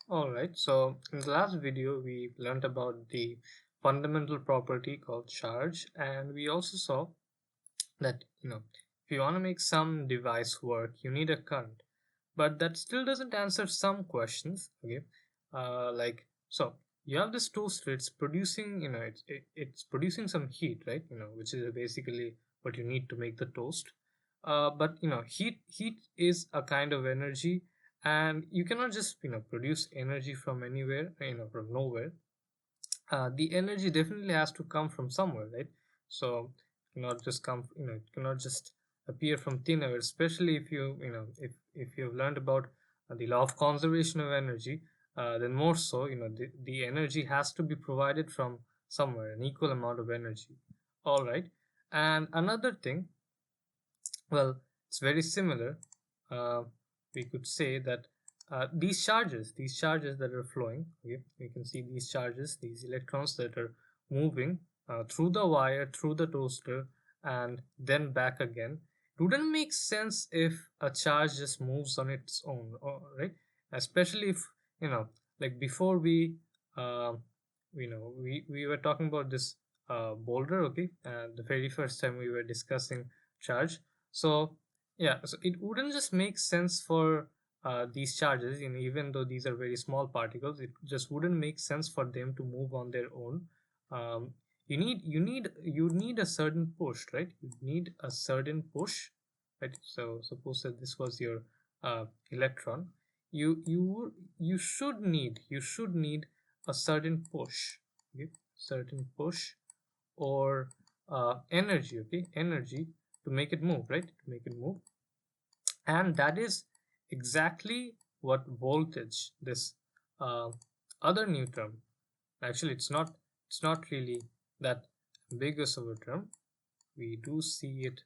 Alright, so in the last video we learned about the fundamental property called charge, and we also saw that if you want to make some device work you need a current, but that still doesn't answer some questions. Okay, like, so you have this toaster, it's producing, it's producing some heat, right? Which is basically what you need to make the toast. But heat is a kind of energy, and you cannot just produce energy from anywhere, from nowhere. The energy definitely has to come from somewhere, right? So it cannot just come, it cannot just appear from thin air, especially if if you've learned about the law of conservation of energy. Then more so, the energy has to be provided from somewhere, an equal amount of energy. All right. And another thing, well, it's very similar. Uh, we could say that these charges that are flowing, okay, you can see these charges, these electrons that are moving through the wire, through the toaster, and then back again. It wouldn't make sense if a charge just moves on its own, right? Especially if, like before uh, we were talking about this boulder, okay, the very first time we were discussing charge. So yeah, so it wouldn't just make sense for these charges, even though these are very small particles, it just wouldn't make sense for them to move on their own. um, you need a certain push, right? You need a certain push, right? So suppose that this was your electron. You should need a certain push, okay? Certain push, or energy, okay, energy, to make it move, right? To make it move. And that is exactly what voltage, this uh, other new term, actually it's not really that ambiguous of a term. We do see it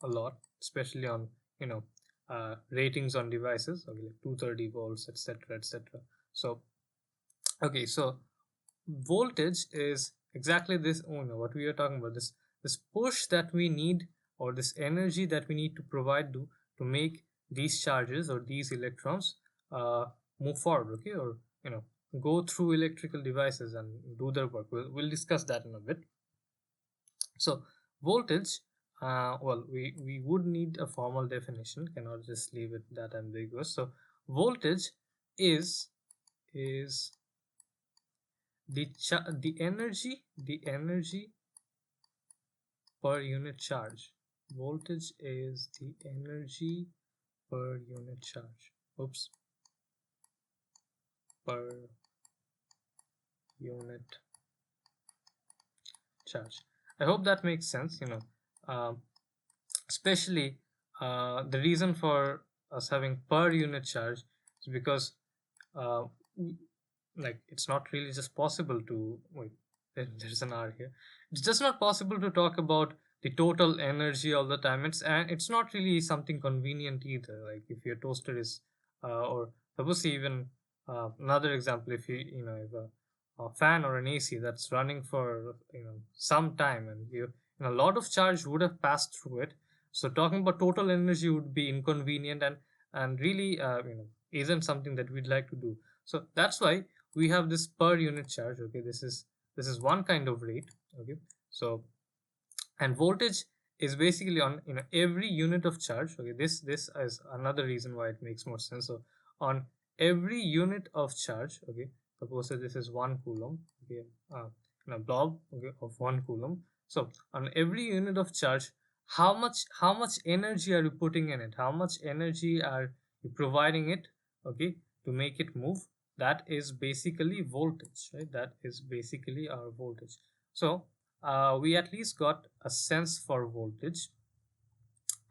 a lot, especially on ratings on devices, okay, like 230 volts, etc., etc. So okay, so voltage is exactly this, what we are talking about, this push that we need, or this energy that we need to provide to make these charges or these electrons uh, move forward, okay, or go through electrical devices and do their work. We'll discuss that in a bit. So voltage, well, we would need a formal definition, cannot just leave it that ambiguous. So voltage is the energy per unit charge. Voltage is the energy per unit charge. Oops, per unit charge. I hope that makes sense. Um, Especially the reason for us having per unit charge is because uh, like, it's not really just possible to wait, there's an R here. It's just not possible to talk about the total energy all the time. It's not really something convenient either. Like, if your toaster is or suppose, even another example, if if a fan or an AC that's running for some time, and a lot of charge would have passed through it. So talking about total energy would be inconvenient, and really isn't something that we'd like to do. So that's why we have this per unit charge, okay. This is one kind of rate, okay. So, and voltage is basically on every unit of charge, okay. This is another reason why it makes more sense. So on every unit of charge, okay, suppose that this is 1 coulomb, okay, in a blob, okay, of 1 coulomb. So on every unit of charge, how much energy are you putting in it, how much energy are you providing it, okay, to make it move? That is basically voltage, right? That is basically our voltage. So we at least got a sense for voltage.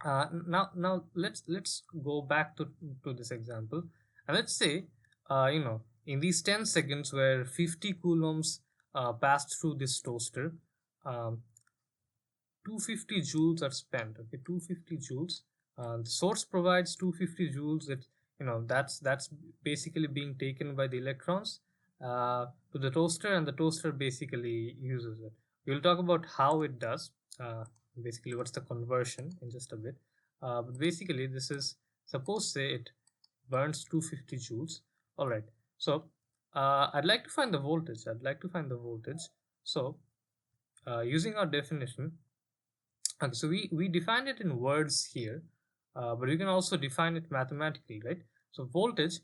Now let's go back to this example, and let's say in these 10 seconds where 50 coulombs passed through this toaster, um, 250 joules are spent, okay. 250 joules, the source provides 250 joules. That that's basically being taken by the electrons to the toaster, and the toaster basically uses it. We'll talk about how it does, basically what's the conversion, in just a bit. But basically, this is, suppose say it burns 250 joules. All right. So I'd like to find the voltage. So using our definition, okay, so we defined it in words here, but we can also define it mathematically, right? So voltage,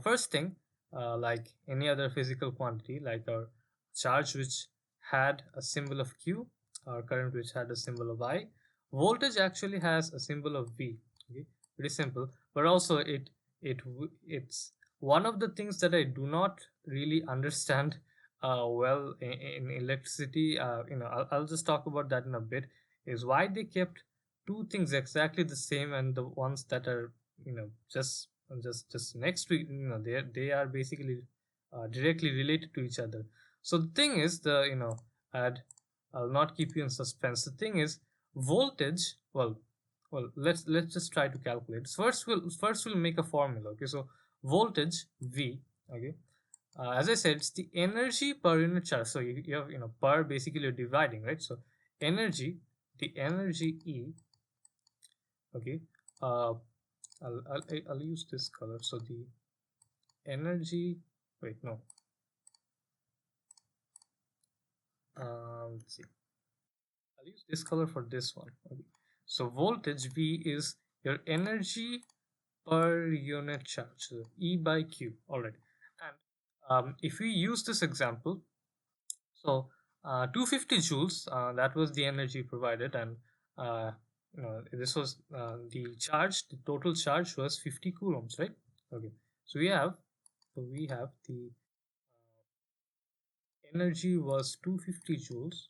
first thing, like any other physical quantity, like our charge which had a symbol of Q, or current which had a symbol of I, voltage actually has a symbol of V. Okay, pretty simple. But also it's one of the things that I do not really understand well in electricity. I'll just talk about that in a bit, is why they kept two things exactly the same, and the ones that are just next to they are basically directly related to each other. So the thing is, I'd, I'll not keep you in suspense. The thing is, voltage, let's just try to calculate. First we'll make a formula. Okay, so voltage V, okay, as I said, it's the energy per unit charge. So you have, per, basically you're dividing, right? So energy, the energy E, okay. Uh, I'll use this color. So the energy, wait, no. Let's see. I'll use this color for this one. Okay. So voltage V is your energy per unit charge. So E by Q. All right. And if we use this example, so 250 joules, that was the energy provided, and this was the charge. The total charge was 50 coulombs, right? Okay, so we have the energy was 250 joules,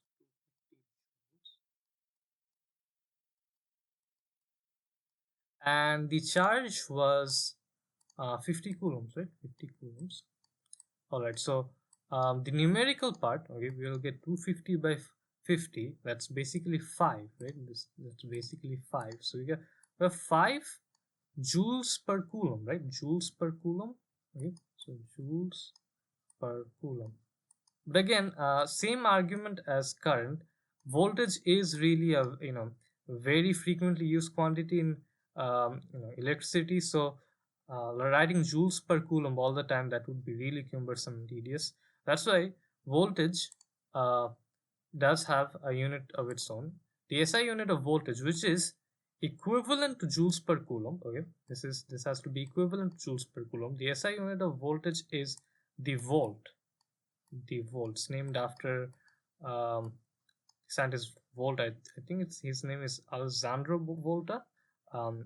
and the charge was 50 coulombs, right? 50 coulombs. All right, so the numerical part, okay, we will get 250 by 50. That's basically 5, right? That's basically 5. So we have 5 joules per coulomb, right? Joules per coulomb. Okay, so joules per coulomb. But again, same argument as current. Voltage is really a very frequently used quantity in electricity. So writing joules per coulomb all the time, that would be really cumbersome and tedious. That's why voltage uh, does have a unit of its own. The SI unit of voltage, which is equivalent to joules per coulomb. Okay, this has to be equivalent to joules per coulomb. The SI unit of voltage is the volt. The volts, named after scientist Volta. I think his name is Alessandro Volta. I'm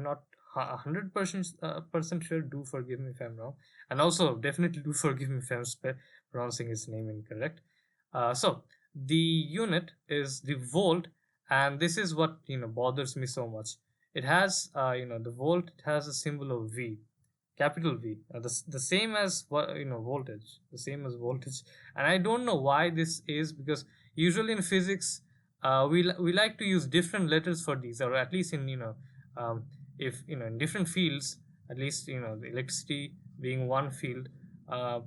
not 100% sure. Do forgive me if I'm wrong, and also definitely do forgive me if I'm pronouncing his name incorrect. So the unit is the volt, and this is what bothers me so much. It has the volt. It has a symbol of V, capital V, the same as what voltage, the same as voltage. And I don't know why this is, because usually in physics we like to use different letters for these, or at least in um, if in different fields, at least the electricity being one field,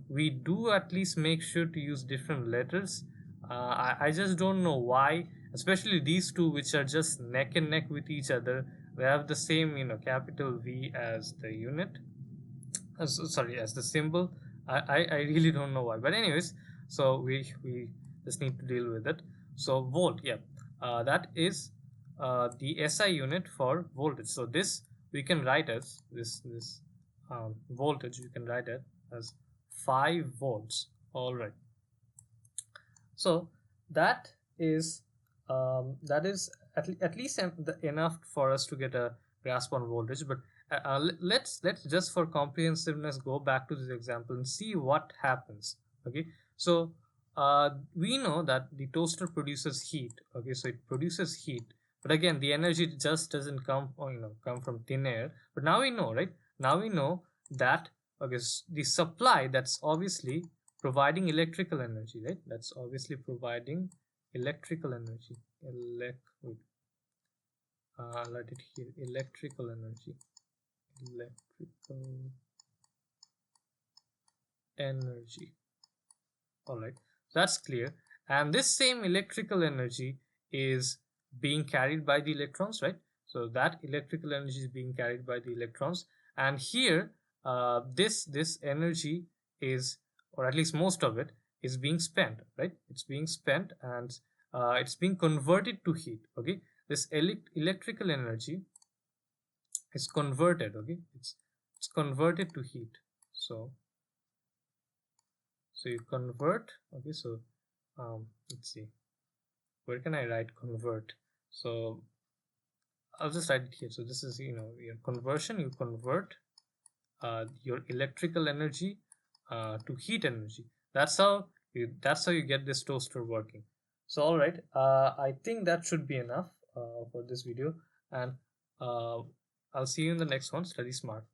we do at least make sure to use different letters. I just don't know why, especially these two, which are just neck and neck with each other. They have the same capital V as the unit, sorry, as the symbol. I really don't know why, but anyways, so we just need to deal with it. So volt, yeah, that is the SI unit for voltage. So this we can write as this voltage, we can write it as 5 volts. All right, so that is at least enough for us to get a grasp on voltage. But let's just for comprehensiveness go back to this example and see what happens. Okay, so we know that the toaster produces heat. Okay, so it produces heat, but again the energy just doesn't come come from thin air. But now we know, right? Now we know that, okay, the supply, that's obviously providing electrical energy, right? That's obviously providing electrical energy. Wait, let it here. Electrical energy. Electrical energy. All right, that's clear. And this same electrical energy is being carried by the electrons, right? So that electrical energy is being carried by the electrons. And here this energy is, or at least most of it, is being spent, right? It's being spent, and it's being converted to heat. Okay, this electrical energy is converted. Okay, it's converted to heat. So you convert. Okay, so let's see, where can I write convert? So I'll just write it here. So this is, your conversion. You convert your electrical energy to heat energy. That's how you get this toaster working. So all right, I think that should be enough for this video, and uh, I'll see you in the next one. Study smart.